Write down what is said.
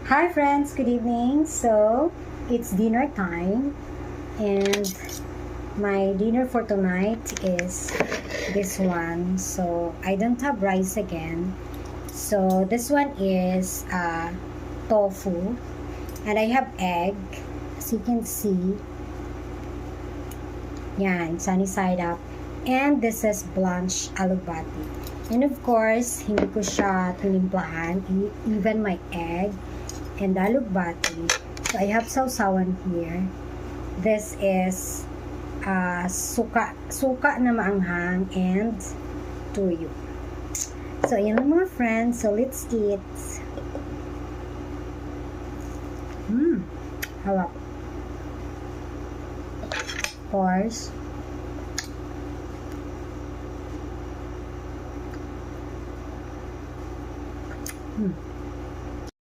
Hi friends, good evening. So, it's dinner time and my dinner for tonight is this one. So, I don't have rice again. So, this one is tofu and I have egg. As you can see, yan, sunny side up. And this is blanched alugbati. And of course, hindi ko siya tinimplahan, even my egg and alugbati. So I have sausawan here. This is suka na maanghang and tuyo. So ayan na mga friends. So let's eat. Harap. Of course,